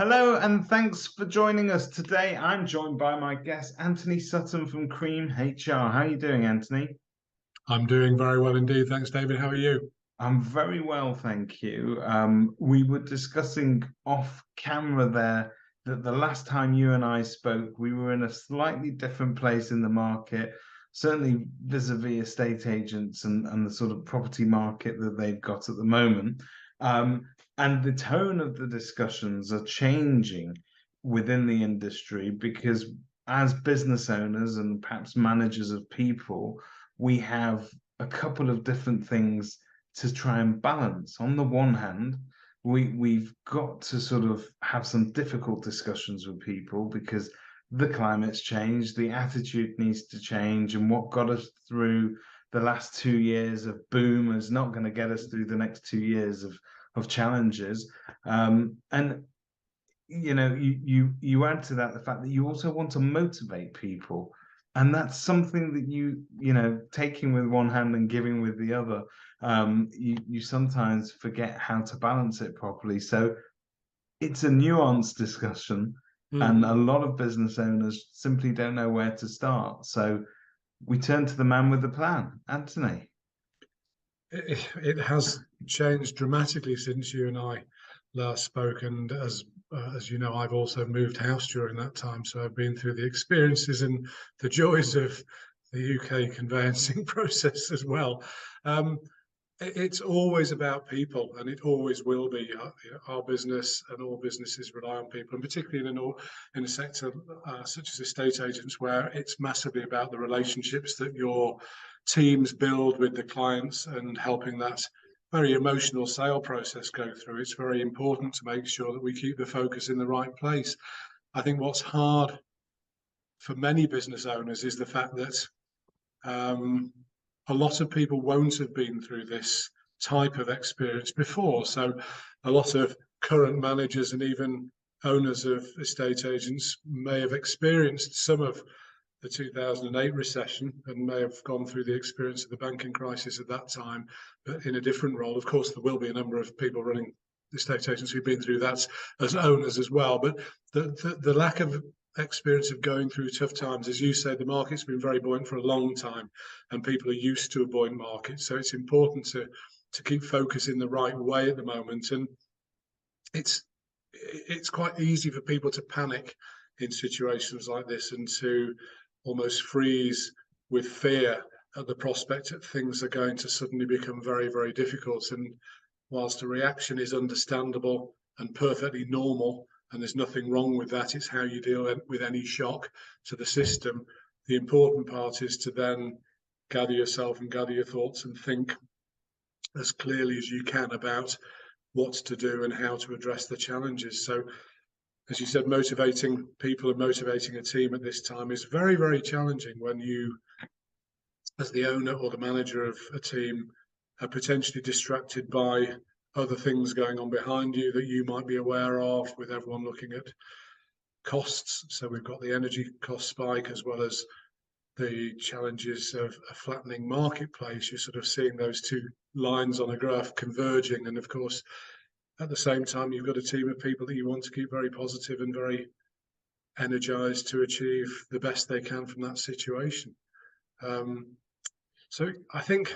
Hello, and thanks for joining us today. I'm joined by my guest, Anthony Sutton from Cream HR. How are you doing, Anthony? I'm doing very well indeed. Thanks, David. How are you? I'm very well, thank you. We were discussing off camera there that the last time you and I spoke, we were in a slightly different place in the market, certainly vis-a-vis estate agents and the sort of property market that they've got at the moment. And the tone of the discussions are changing within the industry because as business owners and perhaps managers of people, we have a couple of different things to try and balance. On the one hand, we've got to sort of have some difficult discussions with people because the climate's changed, the attitude needs to change, and what got us through the last 2 years of boom is not going to get us through the next 2 years of challenges. And you know, you add to that the fact that you also want to motivate people, and that's something that you know, taking with one hand and giving with the other. You sometimes forget how to balance it properly. So it's a nuanced discussion, and a lot of business owners simply don't know where to start. So we turn to the man with the plan, Anthony. It has changed dramatically since you and I last spoke, and as you know, I've also moved house during that time, so I've been through the experiences and the joys of the UK conveyancing process as well. It's always about people, and it always will be. Our business and all businesses rely on people, and particularly in a sector such as estate agents, where it's massively about the relationships that your teams build with the clients and helping that very emotional sale process go through. It's very important to make sure that we keep the focus in the right place. I think what's hard for many business owners is the fact that a lot of people won't have been through this type of experience before. So a lot of current managers and even owners of estate agents may have experienced some of the 2008 recession and may have gone through the experience of the banking crisis at that time, but in a different role. Of course, there will be a number of people running estate agents who've been through that as owners as well. But the lack of experience of going through tough times, as you say, the market's been very buoyant for a long time, and people are used to a buoyant market. So it's important to keep focus in the right way at the moment. And it's quite easy for people to panic in situations like this and to almost freeze with fear at the prospect that things are going to suddenly become very, very difficult. And whilst the reaction is understandable and perfectly normal, and there's nothing wrong with that, it's how you deal with any shock to the system. The important part is to then gather yourself and gather your thoughts and think as clearly as you can about what to do and how to address the challenges. So, as you said, motivating people and motivating a team at this time is very, very challenging when you, as the owner or the manager of a team, are potentially distracted by other things going on behind you that you might be aware of, with everyone looking at costs. So we've got the energy cost spike as well as the challenges of a flattening marketplace. You're sort of seeing those two lines on a graph converging. And of course, at the same time, you've got a team of people that you want to keep very positive and very energized to achieve the best they can from that situation. So I think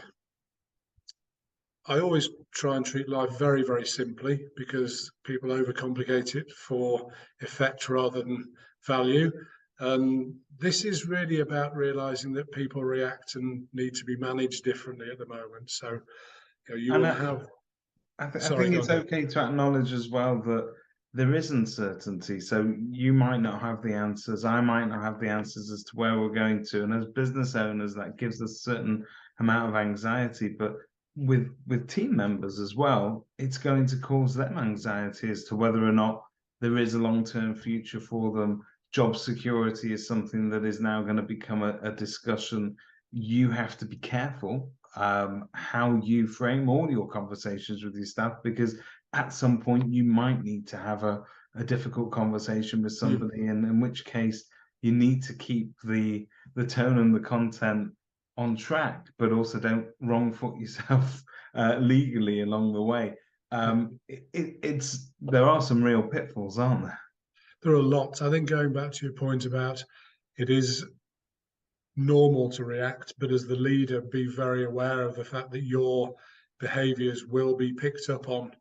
I always try and treat life very, very simply, because people overcomplicate it for effect rather than value. And this is really about realizing that people react and need to be managed differently at the moment. So you will have. I Sorry, think go it's on. okay to acknowledge as well that there is uncertainty. So you might not have the answers. I might not have the answers as to where we're going to. And as business owners, that gives us a certain amount of anxiety. But with team members as well, it's going to cause them anxiety as to whether or not there is a long-term future for them. Job security is something that is now going to become a discussion. You have to be careful how you frame all your conversations with your staff, because at some point you might need to have a difficult conversation with somebody, and in which case you need to keep the tone and the content on track, but also don't wrong foot yourself legally along the way. There are some real pitfalls, aren't there? there are lots. I think going back to your point about it is normal to react, but as the leader, be very aware of the fact that your behaviors will be picked up on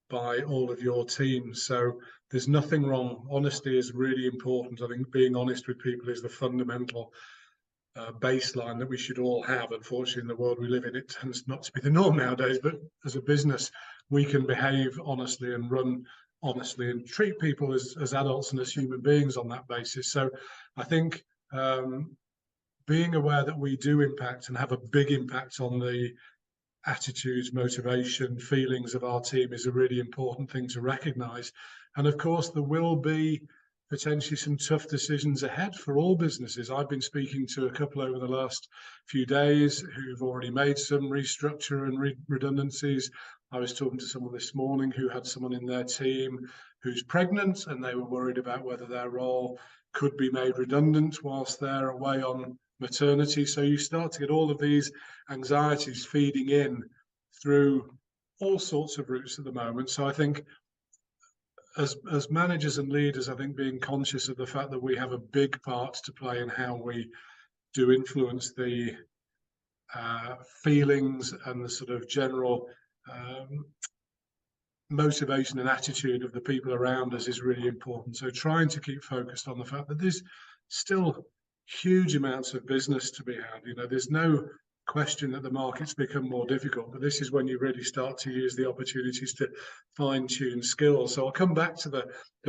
by all of your teams. So there's nothing wrong. Honesty is really important. I think being honest with people is the fundamental baseline that we should all have. Unfortunately, in the world we live in, it tends not to be the norm nowadays. But as a business, we can behave honestly and run honestly and treat people as adults and as human beings on that basis. So I think being aware that we do impact and have a big impact on the attitudes, motivation, feelings of our team is a really important thing to recognize. And of course, there will be potentially some tough decisions ahead for all businesses. I've been speaking to a couple over the last few days who've already made some restructure and redundancies. I was talking to someone this morning who had someone in their team who's pregnant, and they were worried about whether their role could be made redundant whilst they're away on maternity. So you start to get all of these anxieties feeding in through all sorts of routes at the moment. So I think as managers and leaders, I think being conscious of the fact that we have a big part to play in how we do influence the feelings and the sort of general motivation and attitude of the people around us is really important. So trying to keep focused on the fact that there's still huge amounts of business to be had. You know, there's no question that the market's become more difficult, but this is when you really start to use the opportunities to fine-tune skills. So I'll come back to the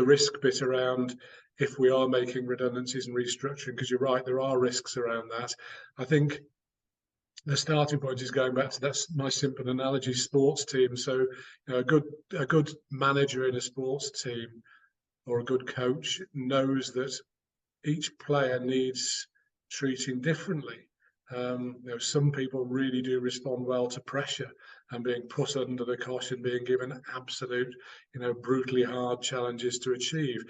risk bit around if we are making redundancies and restructuring, because you're right, there are risks around that. I think the starting point is going back to, that's my simple analogy, sports team. So you know, a good manager in a sports team or a good coach knows that each player needs treating differently. You know, some people really do respond well to pressure and being put under the cosh and being given absolute, you know, brutally hard challenges to achieve.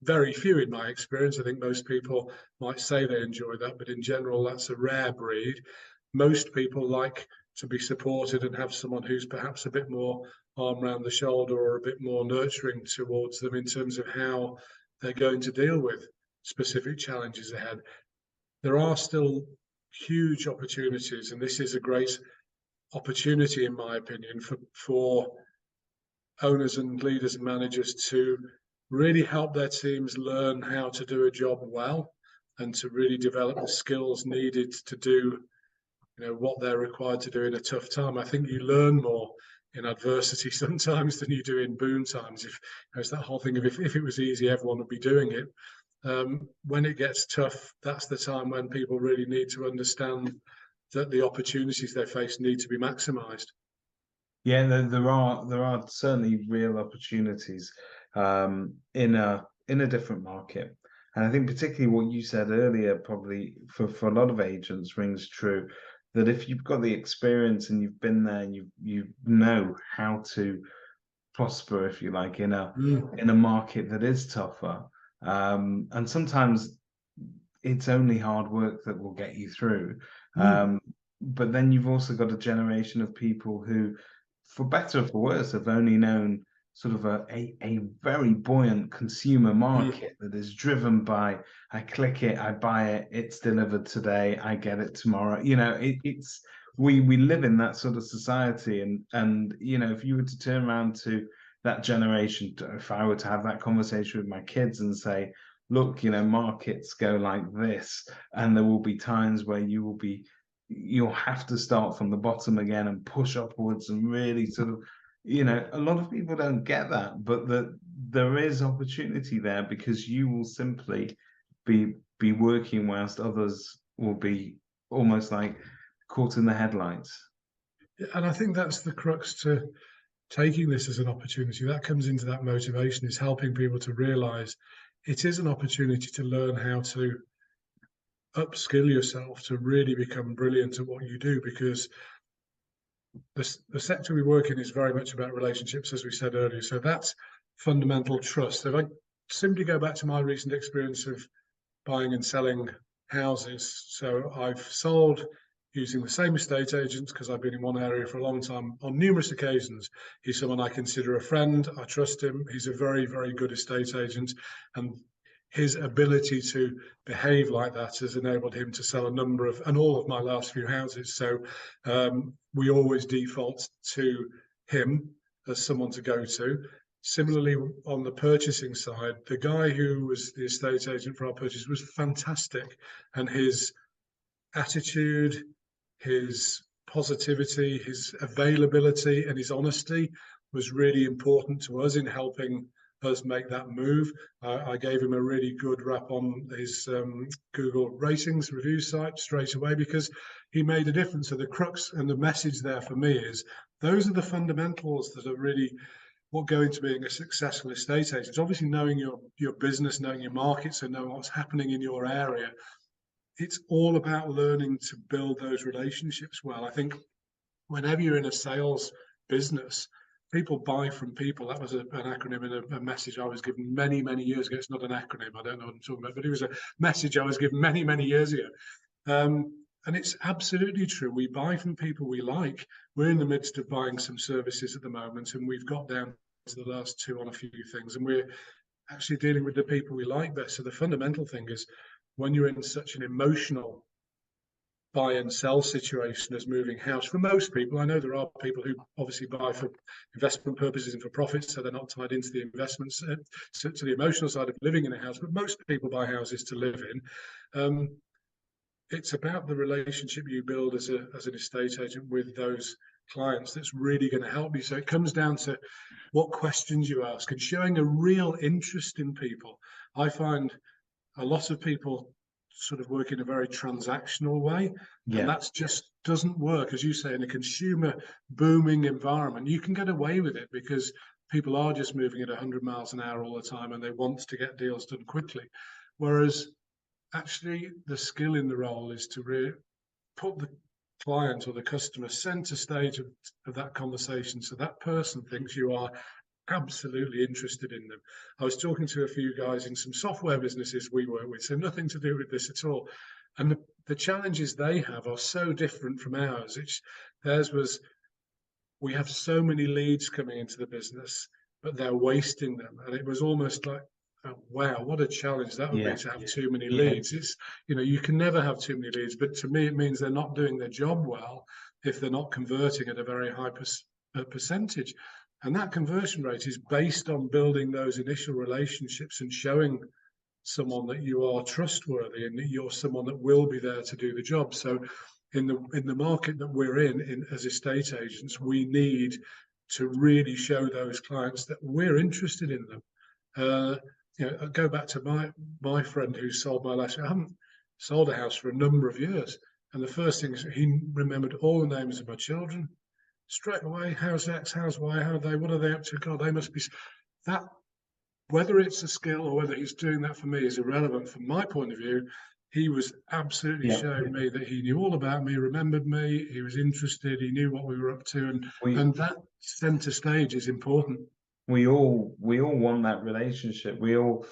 Very few in my experience. I think most people might say they enjoy that, but in general, that's a rare breed. Most people like to be supported and have someone who's perhaps a bit more arm around the shoulder or a bit more nurturing towards them in terms of how they're going to deal with specific challenges ahead. There are still huge opportunities, and this is a great opportunity, in my opinion, for owners and leaders and managers to really help their teams learn how to do a job well and to really develop the skills needed to do, you know, what they're required to do in a tough time. I think you learn more in adversity sometimes than you do in boom times. If you know, it's that whole thing of if it was easy, everyone would be doing it. When it gets tough, that's the time when people really need to understand that the opportunities they face need to be maximised. Yeah, there are certainly real opportunities in a different market. And I think particularly what you said earlier, probably for a lot of agents rings true, that if you've got the experience and you've been there and you know how to prosper, if you like, in a market that is tougher. And sometimes it's only hard work that will get you through. But then you've also got a generation of people who, for better or for worse, have only known sort of a very buoyant consumer market that is driven by, I click it, I buy it, it's delivered today, I get it tomorrow. You know, it's we live in that sort of society, and you know, if you were to turn around to that generation, if I were to have that conversation with my kids and say, look, you know, markets go like this, and there will be times where you'll have to start from the bottom again and push upwards and really sort of, you know, a lot of people don't get that, but there is opportunity there because you will simply be working whilst others will be almost like caught in the headlights. And I think that's the crux to taking this as an opportunity. That comes into that motivation, is helping people to realise it is an opportunity to learn how to upskill yourself to really become brilliant at what you do, because the sector we work in is very much about relationships, as we said earlier. So that's fundamental trust. If I simply go back to my recent experience of buying and selling houses, so I've sold using the same estate agents because I've been in one area for a long time on numerous occasions. He's someone I consider a friend. I trust him. He's a very, very good estate agent, and his ability to behave like that has enabled him to sell a number of and all of my last few houses. So we always default to him as someone to go to. Similarly, on the purchasing side, the guy who was the estate agent for our purchase was fantastic, and his attitude, his positivity, his availability, and his honesty was really important to us in helping us make that move. I gave him a really good rap on his Google ratings review site straight away because he made a difference. So the crux and the message there for me is those are the fundamentals that are really what go into being a successful estate agent. Obviously, knowing your business, knowing your markets, and knowing what's happening in your area. It's all about learning to build those relationships well. I think whenever you're in a sales business, people buy from people. That was an acronym and a message I was given many, many years ago. It's not an acronym. I don't know what I'm talking about, but it was a message I was given many, many years ago. And it's absolutely true. We buy from people we like. We're in the midst of buying some services at the moment, and we've got down to the last two on a few things, and we're actually dealing with the people we like best. So the fundamental thing is when you're in such an emotional buy and sell situation as moving house, for most people, I know there are people who obviously buy for investment purposes and for profit, so they're not tied into the investments, to the emotional side of living in a house, but most people buy houses to live in. It's about the relationship you build as an estate agent with those clients that's really going to help you. So it comes down to what questions you ask and showing a real interest in people. I find a lot of people sort of work in a very transactional way, and that's just doesn't work. As you say, in a consumer booming environment, you can get away with it because people are just moving at 100 miles an hour all the time and they want to get deals done quickly. Whereas actually the skill in the role is to really put the client or the customer center stage of that conversation, so that person thinks you are absolutely interested in them. I was talking to a few guys in some software businesses we work with, so nothing to do with this at all. And the challenges they have are so different from ours. Theirs was, we have so many leads coming into the business, but they're wasting them. And it was almost like, oh, wow, what a challenge that would be to have too many leads. It's, you can never have too many leads, but to me, it means they're not doing their job well if they're not converting at a very high percentage. And that conversion rate is based on building those initial relationships and showing someone that you are trustworthy and that you're someone that will be there to do the job. So in the market that we're in as estate agents, we need to really show those clients that we're interested in them. I go back to my friend who sold my last. I haven't sold a house for a number of years, and the first thing is he remembered all the names of my children straight away. How's X? How's Y? How are they? What are they up to? God, they must be that. Whether it's a skill or whether he's doing that for me is irrelevant from my point of view. He was absolutely showing me that he knew all about me, remembered me, he was interested, he knew what we were up to, and that center stage is important. We all want that relationship. We all,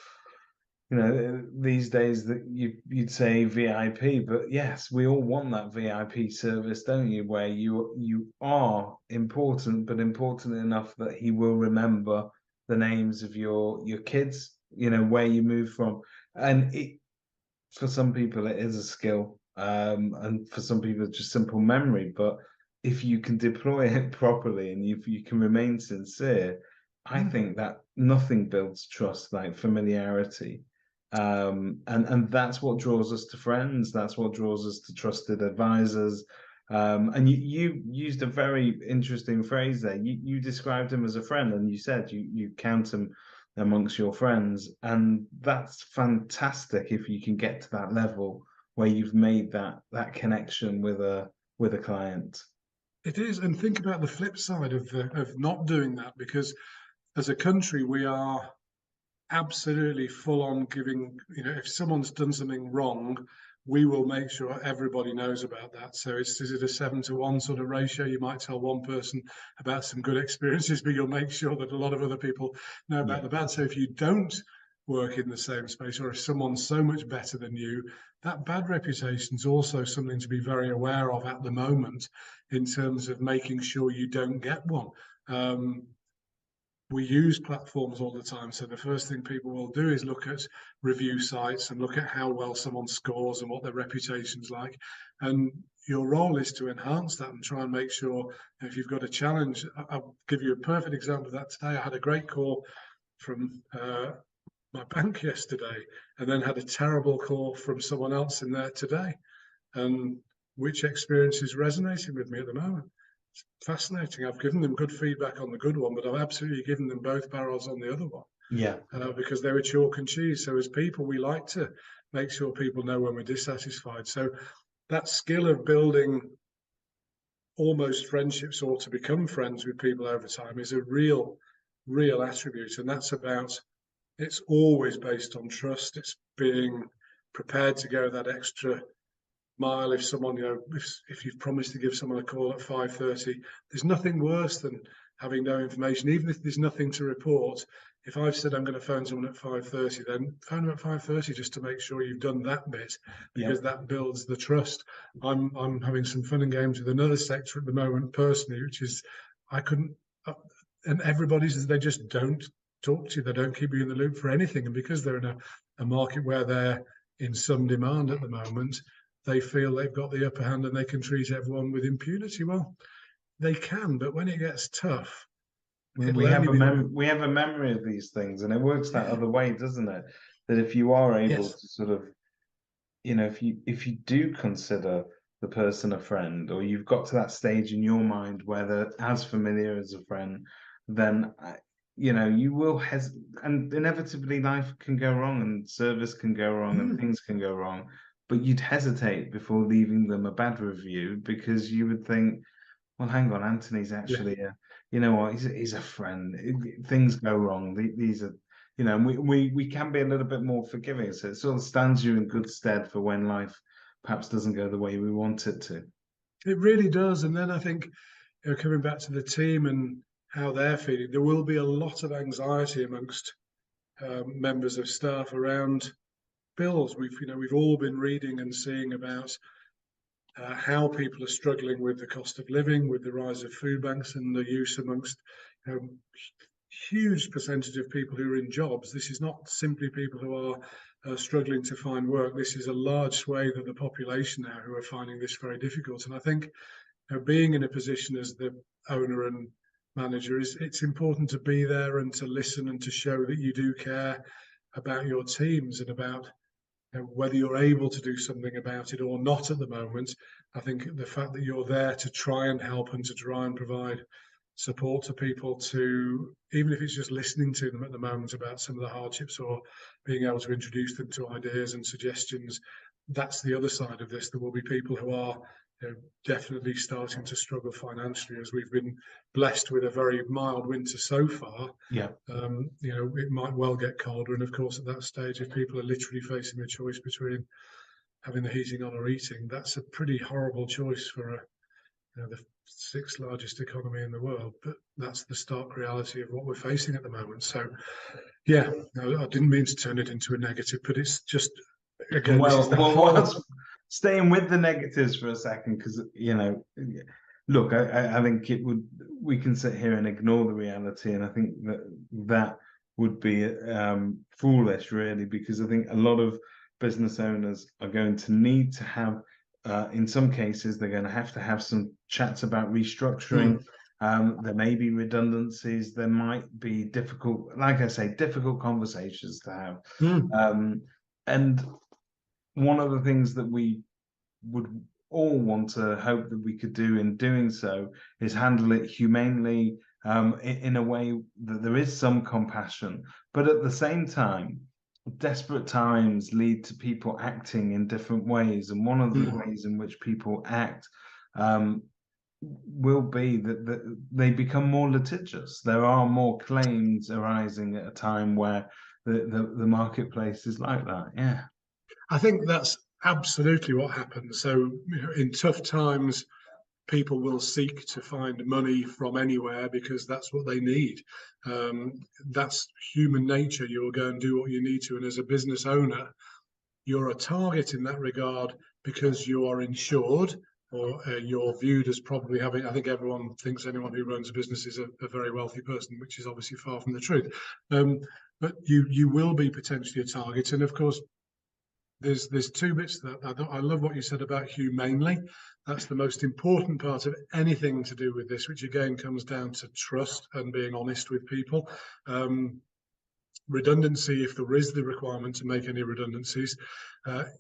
these days that you'd say VIP, but yes, we all want that VIP service, don't you? Where you are important, but important enough that he will remember the names of your kids, where you moved from. And for some people it is a skill, and for some people it's just simple memory. But if you can deploy it properly and if you can remain sincere, I think that nothing builds trust like familiarity. And that's what draws us to friends. That's what draws us to trusted advisors. And you used a very interesting phrase there. You described him as a friend, and you said you count him amongst your friends, and that's fantastic if you can get to that level where you've made that connection with a client. It is, and think about the flip side of not doing that, because as a country we are absolutely full on giving, if someone's done something wrong, we will make sure everybody knows about that. So is it a 7-to-1 sort of ratio? You might tell one person about some good experiences, but you'll make sure that a lot of other people know about the bad. So if you don't work in the same space, or if someone's so much better than you, that bad reputation is also something to be very aware of at the moment in terms of making sure you don't get one. We use platforms all the time. So the first thing people will do is look at review sites and look at how well someone scores and what their reputation's like. And your role is to enhance that and try and make sure if you've got a challenge. I'll give you a perfect example of that today. I had a great call from my bank yesterday, and then had a terrible call from someone else in there today. And which experience is resonating with me at the moment? It's fascinating. I've given them good feedback on the good one, but I've absolutely given them both barrels on the other one. Yeah. Because they were chalk and cheese. So as people, we like to make sure people know when we're dissatisfied. So that skill of building almost friendships or to become friends with people over time is a real attribute. And that's about, it's always based on trust. It's being prepared to go that extra mile. If someone, if you've promised to give someone a call at 5:30, there's nothing worse than having no information, even if there's nothing to report. If I've said I'm going to phone someone at 5:30, then phone them at 5:30 just to make sure you've done that bit, because that builds the trust. I'm having some fun and games with another sector at the moment personally, which is and they just don't talk to you. They don't keep you in the loop for anything. And because they're in a market where they're in some demand at the moment, they feel they've got the upper hand and they can treat everyone with impunity. Well, they can, but when it gets tough, we have a memory of these things, and it works that other way, doesn't it? That if you are able to sort of, if you do consider the person a friend, or you've got to that stage in your mind where they're as familiar as a friend, then you will and inevitably life can go wrong, and service can go wrong, and things can go wrong. But you'd hesitate before leaving them a bad review, because you would think, well, hang on, Anthony's actually he's a friend. Things go wrong. These are, we can be a little bit more forgiving. So it sort of stands you in good stead for when life perhaps doesn't go the way we want it to. It really does. And then I think, coming back to the team and how they're feeling, there will be a lot of anxiety amongst members of staff around bills. We've all been reading and seeing about how people are struggling with the cost of living, with the rise of food banks and the use amongst huge percentage of people who are in jobs. This is not simply people who are struggling to find work. This is a large swathe of the population now who are finding this very difficult. And I think being in a position as the owner and manager, it's important to be there and to listen and to show that you do care about your teams and about whether you're able to do something about it or not at the moment. I think the fact that you're there to try and help and to try and provide support to people, to even if it's just listening to them at the moment about some of the hardships or being able to introduce them to ideas and suggestions, that's the other side of this. There will be people who are definitely starting to struggle financially, as we've been blessed with a very mild winter so far. It might well get colder, and of course at that stage, if people are literally facing a choice between having the heating on or eating, that's a pretty horrible choice for the sixth largest economy in the world. But that's the stark reality of what we're facing at the moment. So I didn't mean to turn it into a negative, but it's just, again, staying with the negatives for a second, because look, I think we can sit here and ignore the reality, and I think that would be foolish, really, because I think a lot of business owners are going to need to have, in some cases, they're going to have some chats about restructuring. There may be redundancies. There might be difficult conversations to have. And one of the things that we would all want to hope that we could do in doing so is handle it humanely, in a way that there is some compassion. But at the same time, desperate times lead to people acting in different ways. And one of the ways in which people act will be that they become more litigious. There are more claims arising at a time where the marketplace is like that. Yeah. I think that's absolutely what happens. So in tough times, people will seek to find money from anywhere because that's what they need. That's human nature. You will go and do what you need to. And as a business owner, you're a target in that regard because you are insured, or you're viewed as probably having, I think everyone thinks anyone who runs a business is a very wealthy person, which is obviously far from the truth. But you will be potentially a target. And of course, there's two bits to that. I love what you said about humanely. That's the most important part of anything to do with this, which again comes down to trust and being honest with people. Redundancy, if there is the requirement to make any redundancies,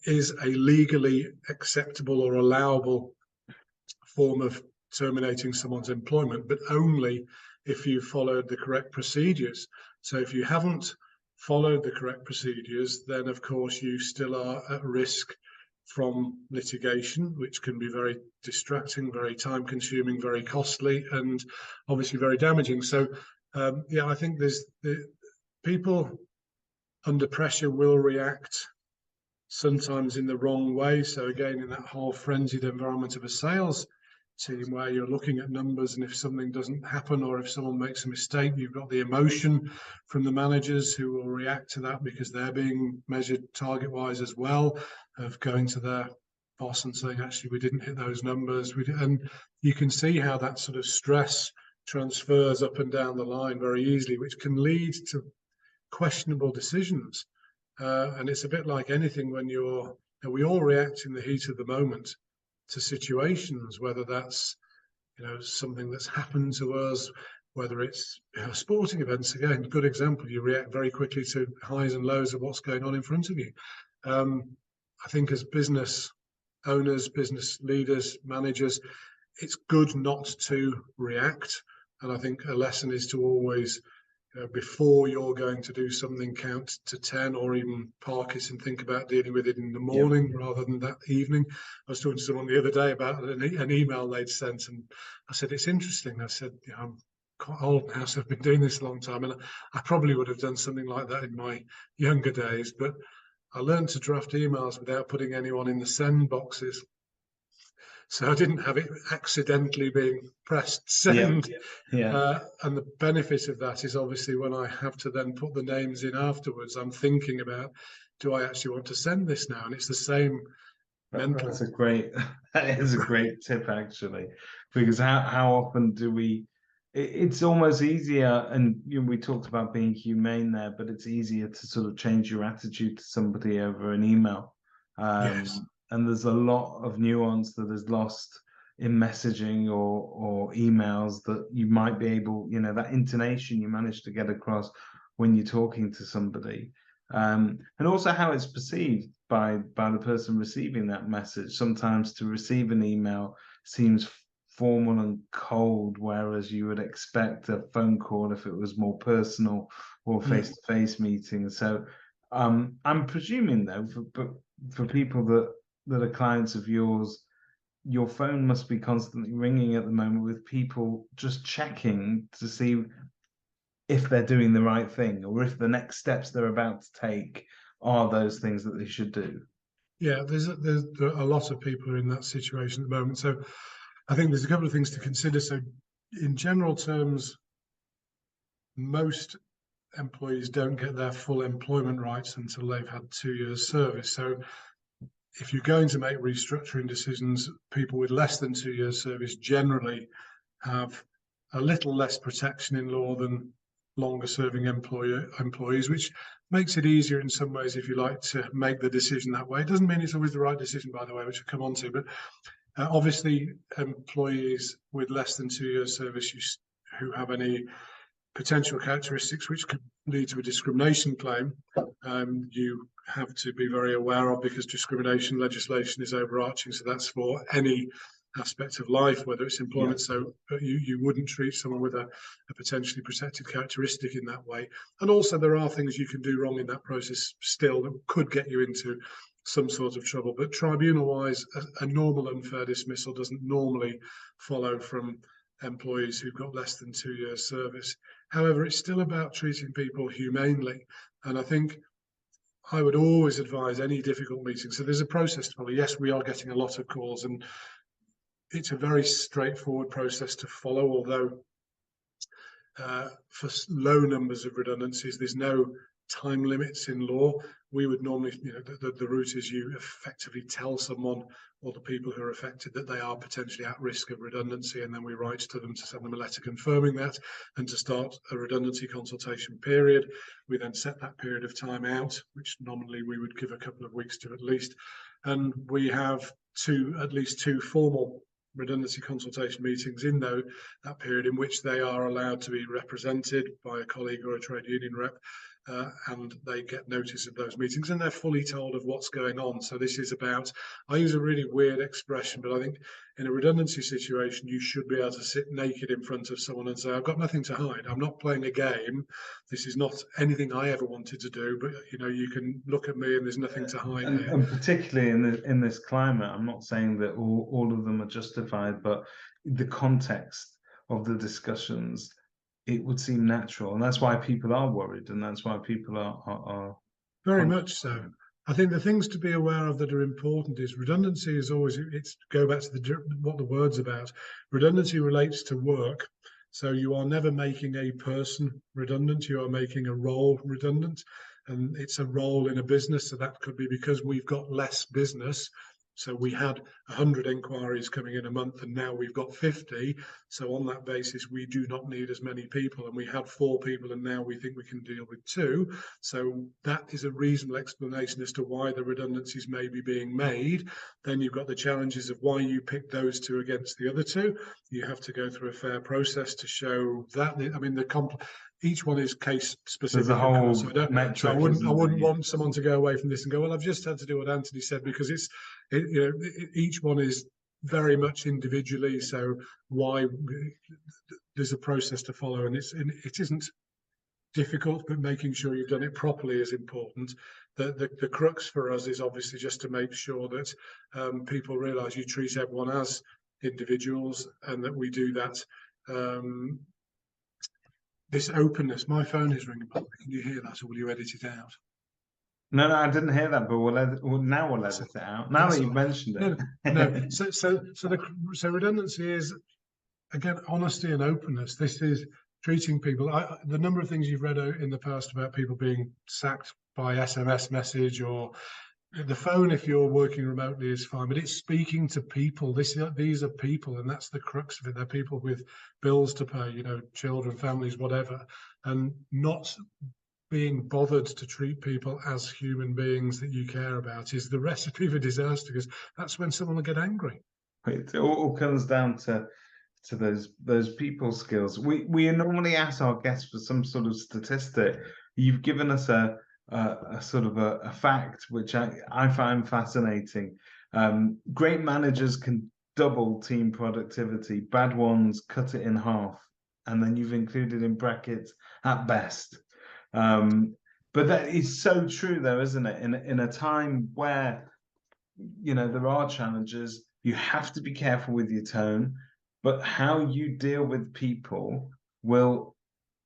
is a legally acceptable or allowable form of terminating someone's employment, but only if you followed the correct procedures. So if you haven't followed the correct procedures, then of course you still are at risk from litigation, which can be very distracting, very time consuming, very costly, and obviously very damaging. So yeah, I think there's people under pressure will react sometimes in the wrong way. So again, in that whole frenzied environment of a sales team where you're looking at numbers, and if something doesn't happen or if someone makes a mistake, you've got the emotion from the managers who will react to that because they're being measured target wise as well, of going to their boss and saying, actually, we didn't hit those numbers. And you can see how that sort of stress transfers up and down the line very easily, which can lead to questionable decisions. And it's a bit like anything when we all react in the heat of the moment to situations, whether that's something that's happened to us, whether it's sporting events. Again, good example. You react very quickly to highs and lows of what's going on in front of you. I think as business owners, business leaders, managers, it's good not to react. And I think a lesson is to always, before you're going to do something, count to 10 or even park it and think about dealing with it in the morning rather than that evening. I was talking to someone the other day about an email they'd sent, and I said, it's interesting. I said, I'm quite old now, so I've been doing this a long time, and I probably would have done something like that in my younger days, but I learned to draft emails without putting anyone in the send boxes. So I didn't have it accidentally being pressed send. And the benefit of that is obviously when I have to then put the names in afterwards, I'm thinking about, do I actually want to send this now? And it's the same mental. That is a great tip, actually, because how often do we, it's almost easier, and we talked about being humane there, but it's easier to sort of change your attitude to somebody over an email. Yes. And there's a lot of nuance that is lost in messaging or emails that you might be able, that intonation you manage to get across when you're talking to somebody. And also how it's perceived by the person receiving that message. Sometimes to receive an email seems formal and cold, whereas you would expect a phone call if it was more personal or face-to-face meeting. So I'm presuming, though, for people that are clients of yours, your phone must be constantly ringing at the moment with people just checking to see if they're doing the right thing or if the next steps they're about to take are those things that they should do. Yeah, there's a lot of people are in that situation at the moment. So I think there's a couple of things to consider. So in general terms, most employees don't get their full employment rights until they've had 2 years service. So if you're going to make restructuring decisions, people with less than 2 years service generally have a little less protection in law than longer serving employees, which makes it easier in some ways if you like to make the decision that way. It doesn't mean it's always the right decision, by the way, which I'll come on to, but obviously employees with less than 2 years service who have any potential characteristics which could lead to a discrimination claim, you have to be very aware of, because discrimination legislation is overarching. So that's for any aspect of life, whether it's employment. So you wouldn't treat someone with a potentially protected characteristic in that way. And also there are things you can do wrong in that process still that could get you into some sort of trouble. But tribunal-wise, a normal unfair dismissal doesn't normally follow from employees who've got less than 2 years service. However, it's still about treating people humanely. And I think I would always advise any difficult meeting. So there's a process to follow. Yes, we are getting a lot of calls, and it's a very straightforward process to follow, although for low numbers of redundancies, there's no time limits in law. We would normally, the route is you effectively tell someone or the people who are affected that they are potentially at risk of redundancy, and then we write to them to send them a letter confirming that and to start a redundancy consultation period. We then set that period of time out, which nominally we would give a couple of weeks to at least, and we have at least two formal redundancy consultation meetings in that period, in which they are allowed to be represented by a colleague or a trade union rep, and they get notice of those meetings and they're fully told of what's going on. So this is about, I use a really weird expression, but I think in a redundancy situation, you should be able to sit naked in front of someone and say, I've got nothing to hide. I'm not playing a game. This is not anything I ever wanted to do, but you can look at me and there's nothing to hide here. And particularly in this climate, I'm not saying that all of them are justified, but the context of the discussions, it would seem natural, and that's why people are worried, and that's why people are very much so. I think the things to be aware of that are important is redundancy is always, it's go back to what the word's about. Redundancy relates to work. So you are never making a person redundant, you are making a role redundant. And it's a role in a business. So that could be because we've got less business. So we had 100 inquiries coming in a month and now we've got 50. So on that basis, we do not need as many people, and we had 4 people and now we think we can deal with 2. So that is a reasonable explanation as to why the redundancies may be being made. Then you've got the challenges of why you picked those 2 against the other 2. You have to go through a fair process to show that. I mean, each one is case specific. There's a whole so I wouldn't want someone to go away from this and go, well, I've just had to do what Anthony said, because each one is very much individually. So why there's a process to follow, and it isn't difficult, but making sure you've done it properly is important. The crux for us is obviously just to make sure that people realise you treat everyone as individuals, and that we do that. This openness. My phone is ringing. Can you hear that, or will you edit it out? No, I didn't hear that, but we'll edit it out. Now that you've mentioned it. No. So redundancy is, again, honesty and openness. This is treating people. The number of things you've read in the past about people being sacked by SMS message or the phone, if you're working remotely, is fine, but it's speaking to people. These are people, and that's the crux of it. They're people with bills to pay, children, families, whatever, and not being bothered to treat people as human beings that you care about is the recipe for disaster, because that's when someone will get angry. It all comes down to those people skills. We normally ask our guests for some sort of statistic. You've given us a sort of a fact which I find fascinating. Great managers can double team productivity. Bad ones cut it in half, and then you've included in brackets at best. But that is so true, though, isn't it? In a time where there are challenges, you have to be careful with your tone, but how you deal with people will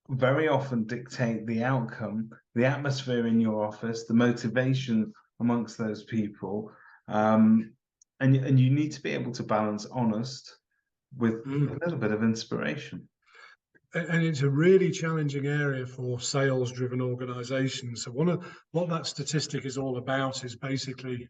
very often dictate the outcome, the atmosphere in your office, the motivation amongst those people, and you need to be able to balance honest with a little bit of inspiration. And it's a really challenging area for sales-driven organizations. So what that statistic is all about is basically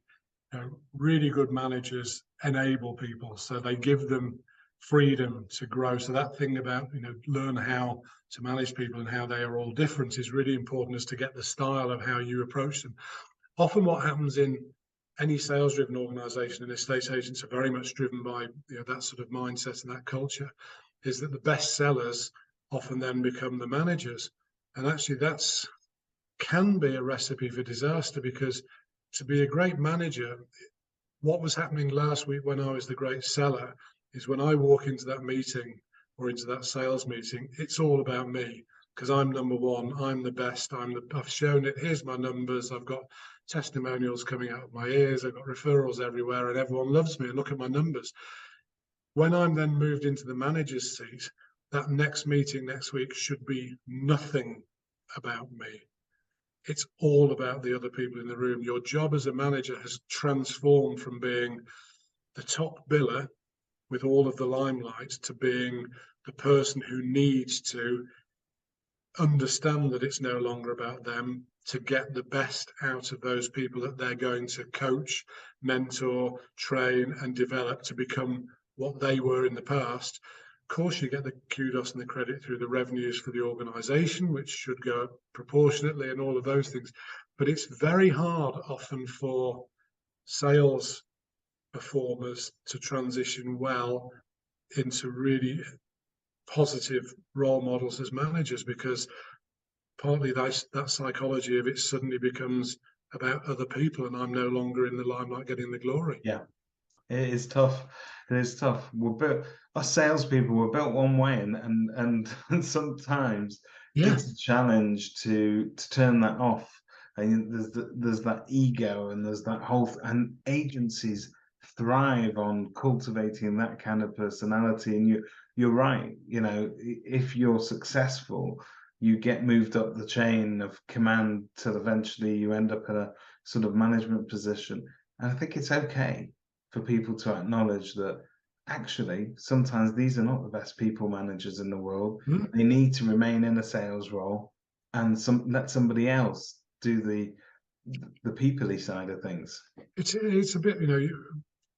really good managers enable people. So they give them freedom to grow. So that thing about, learn how to manage people and how they are all different is really important, as to get the style of how you approach them. Often what happens in any sales-driven organization, and estate agents are very much driven by that sort of mindset and that culture, is that the best sellers often then become the managers. And actually can be a recipe for disaster, because to be a great manager, what was happening last week when I was the great seller is when I walk into that meeting or into that sales meeting, it's all about me, because I'm number one, I'm the best, I've shown it, here's my numbers, I've got testimonials coming out of my ears, I've got referrals everywhere, and everyone loves me, and look at my numbers. When I'm then moved into the manager's seat, that next meeting next week should be nothing about me. It's all about the other people in the room. Your job as a manager has transformed from being the top biller with all of the limelight to being the person who needs to understand that it's no longer about them, to get the best out of those people that they're going to coach, mentor, train, and develop to become what they were in the past. Of course, you get the kudos and the credit through the revenues for the organization, which should go up proportionately and all of those things. But it's very hard often for sales performers to transition well into really positive role models as managers, because partly that psychology of it suddenly becomes about other people, and I'm no longer in the limelight getting the glory. Yeah, it is tough. It is tough. We're built, us salespeople were built one way, and sometimes Yeah. it's a challenge to turn that off. And there's that ego, and there's that and agencies thrive on cultivating that kind of personality. And you're right. You know, if you're successful, you get moved up the chain of command till eventually you end up in a sort of management position. And I think it's okay for people to acknowledge that actually sometimes these are not the best people managers in the world. Mm. They need to remain in a sales role and let somebody else do the people-y side of things. It's a bit,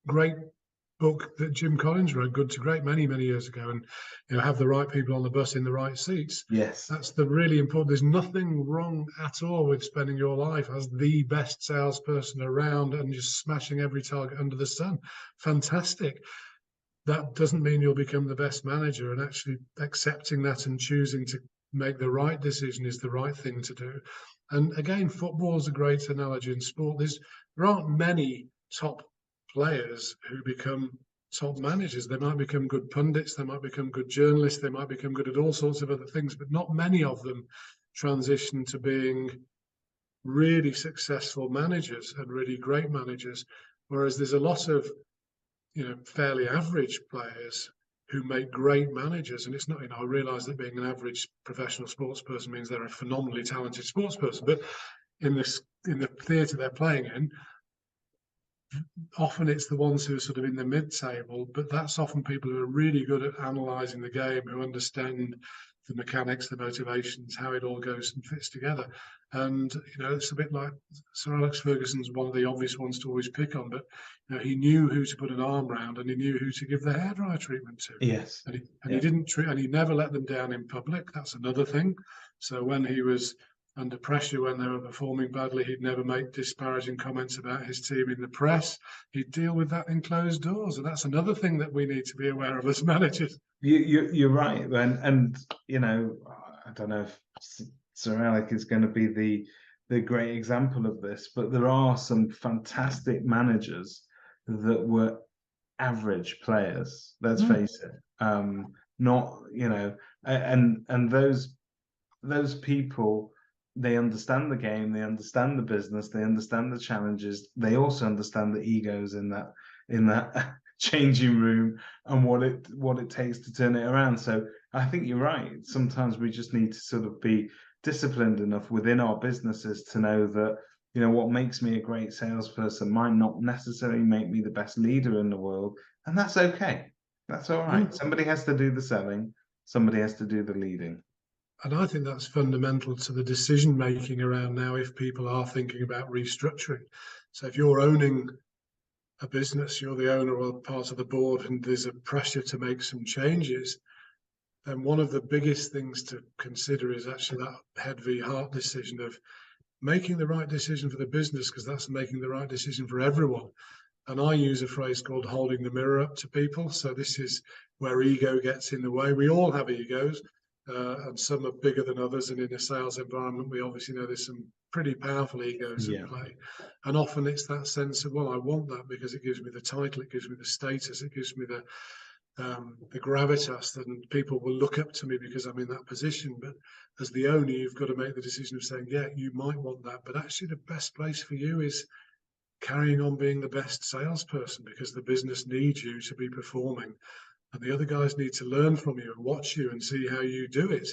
great book that Jim Collins wrote, Good to Great, many, many years ago, and have the right people on the bus in the right seats. Yes. That's the really important. There's nothing wrong at all with spending your life as the best salesperson around and just smashing every target under the sun. Fantastic. That doesn't mean you'll become the best manager, and actually accepting that and choosing to make the right decision is the right thing to do. And again, football is a great analogy in sport. There aren't many top players who become top managers. They might become good pundits, they might become good journalists, they might become good at all sorts of other things, but not many of them transition to being really successful managers and really great managers. Whereas there's a lot of fairly average players who make great managers. And it's not, I realize that being an average professional sports person means they're a phenomenally talented sports person, but in the theatre they're playing in, often it's the ones who are sort of in the mid-table, but that's often people who are really good at analysing the game, who understand the mechanics, the motivations, how it all goes and fits together. And it's a bit like Sir Alex Ferguson's one of the obvious ones to always pick on, but he knew who to put an arm around, and he knew who to give the hairdryer treatment to. Yes. He didn't treat, and he never let them down in public. That's another thing. So when he was under pressure, when they were performing badly, he'd never make disparaging comments about his team in the press. He'd deal with that in closed doors, and that's another thing that we need to be aware of as managers. You're right, and I don't know if Sir Alec is going to be the great example of this, but there are some fantastic managers that were average players. Let's face it. Not and those people, they understand the game, they understand the business, they understand the challenges. They also understand the egos in that changing room and what it takes to turn it around. So I think you're right. Sometimes we just need to sort of be disciplined enough within our businesses to know that what makes me a great salesperson might not necessarily make me the best leader in the world, and that's okay. That's all right. Somebody has to do the selling, somebody has to do the leading. And I think that's fundamental to the decision making around now if people are thinking about restructuring. So if you're owning a business, you're the owner or part of the board, and there's a pressure to make some changes, then one of the biggest things to consider is actually that head v heart decision of making the right decision for the business, because that's making the right decision for everyone. And I use a phrase called holding the mirror up to people. So this is where ego gets in the way. We all have egos, and some are bigger than others. And in a sales environment, we obviously know there's some pretty powerful egos at play. And often it's that sense of, well, I want that because it gives me the title, it gives me the status, it gives me the gravitas, and people will look up to me because I'm in that position. But as the owner, you've got to make the decision of saying, yeah, you might want that, but actually the best place for you is carrying on being the best salesperson, because the business needs you to be performing, and the other guys need to learn from you and watch you and see how you do it.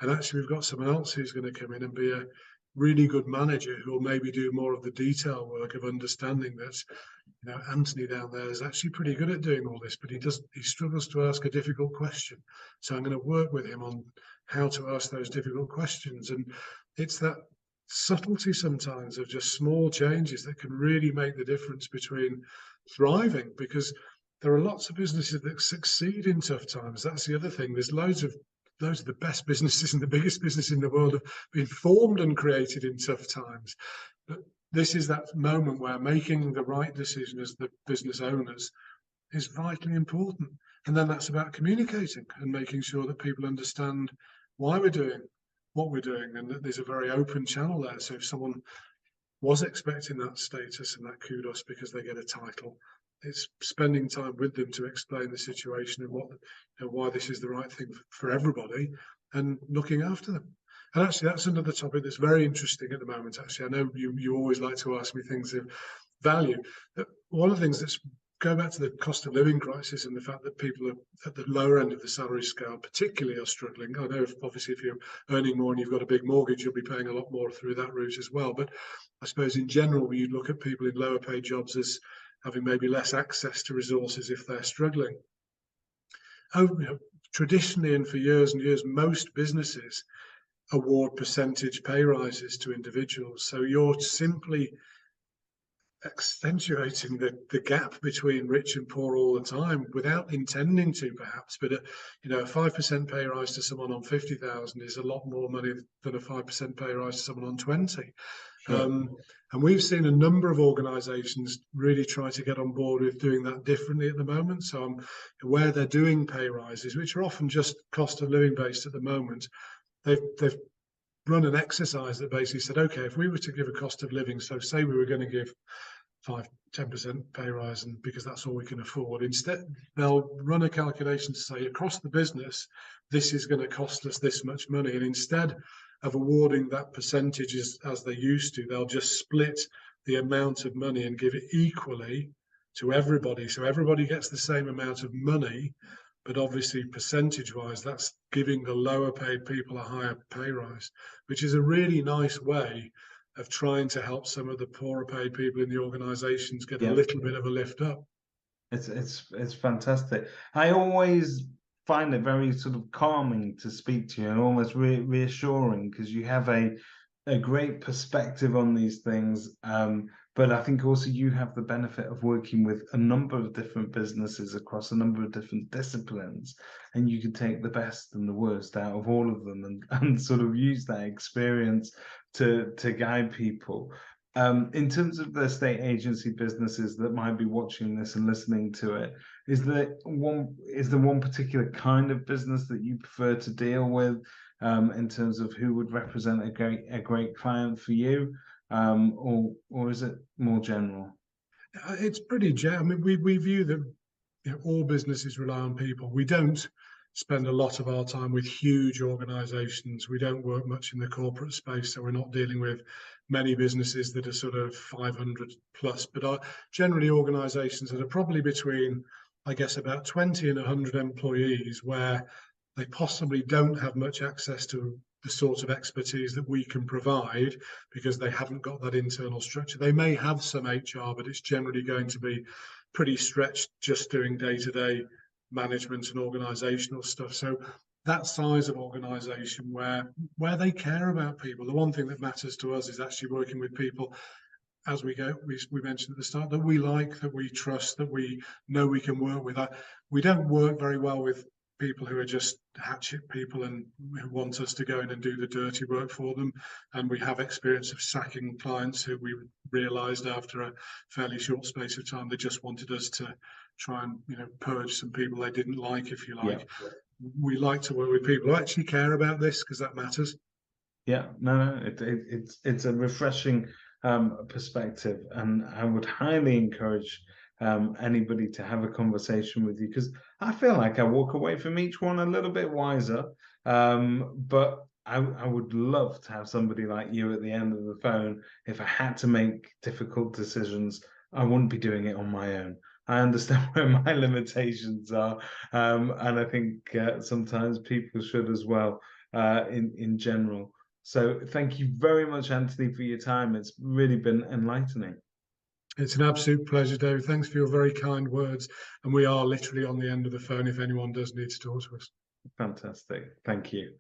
And actually we've got someone else who's going to come in and be really good manager who will maybe do more of the detail work of understanding that, Anthony down there is actually pretty good at doing all this, but he struggles to ask a difficult question. So I'm going to work with him on how to ask those difficult questions. And it's that subtlety sometimes of just small changes that can really make the difference between thriving, because there are lots of businesses that succeed in tough times. That's the other thing. There's loads of the best businesses and the biggest business in the world have been formed and created in tough times. But this is that moment where making the right decision as the business owners is vitally important. And then that's about communicating and making sure that people understand why we're doing what we're doing, and that there's a very open channel there. So if someone was expecting that status and that kudos because they get a title, it's spending time with them to explain the situation and why this is the right thing for everybody, and looking after them. And actually, that's another topic that's very interesting at the moment. Actually, I know you always like to ask me things of value. One of the things that's go back to the cost of living crisis and the fact that people are at the lower end of the salary scale particularly are struggling. I know obviously if you're earning more and you've got a big mortgage, you'll be paying a lot more through that route as well. But I suppose in general, you look at people in lower paid jobs as having maybe less access to resources if they're struggling. Traditionally and for years and years, most businesses award percentage pay rises to individuals. So you're simply accentuating the gap between rich and poor all the time without intending to, perhaps. But a 5% pay rise to someone on 50,000 is a lot more money than a 5% pay rise to someone on 20. Sure. And we've seen a number of organisations really try to get on board with doing that differently at the moment. So where they're doing pay rises, which are often just cost of living based at the moment, they've run an exercise that basically said, okay, if we were to give a cost of living, so say we were going to give 5-10% pay rise, and because that's all we can afford, instead they'll run a calculation to say across the business, this is going to cost us this much money. And instead of awarding that percentage as they used to, they'll just split the amount of money and give it equally to everybody. So everybody gets the same amount of money, but obviously percentage-wise, that's giving the lower paid people a higher pay rise, which is a really nice way of trying to help some of the poorer paid people in the organisations get a little bit of a lift up. It's fantastic. I always find it very sort of calming to speak to you and almost reassuring, because you have a great perspective on these things. But I think also you have the benefit of working with a number of different businesses across a number of different disciplines, and you can take the best and the worst out of all of them and sort of use that experience to guide people. In terms of the estate agency businesses that might be watching this and listening to it, is there one particular kind of business that you prefer to deal with, in terms of who would represent a great client for you, or is it more general? It's pretty general. I mean, we view that all businesses rely on people. We don't spend a lot of our time with huge organizations. We don't work much in the corporate space, so we're not dealing with many businesses that are sort of 500 plus, but are generally organizations that are probably between, I guess, about 20 and 100 employees, where they possibly don't have much access to the sort of expertise that we can provide because they haven't got that internal structure. They may have some HR, but it's generally going to be pretty stretched just doing day-to-day management and organizational stuff. So that size of organization where they care about people, the one thing that matters to us is actually working with people as we go. We mentioned at the start that we like, that we trust, that we know we can work with. We don't work very well with people who are just hatchet people and who want us to go in and do the dirty work for them. And we have experience of sacking clients who we realised after a fairly short space of time they just wanted us to try and purge some people they didn't like, if you like. Yeah. We like to work with people who actually care about this, because that matters. Yeah, no, it's a refreshing perspective, and I would highly encourage anybody to have a conversation with you, because I feel like I walk away from each one a little bit wiser. But I would love to have somebody like you at the end of the phone. If I had to make difficult decisions, I wouldn't be doing it on my own. I understand where my limitations are, and I think sometimes people should as well, in general. So thank you very much, Anthony, for your time. It's really been enlightening. It's an absolute pleasure, David. Thanks for your very kind words. And we are literally on the end of the phone if anyone does need to talk to us. Fantastic. Thank you.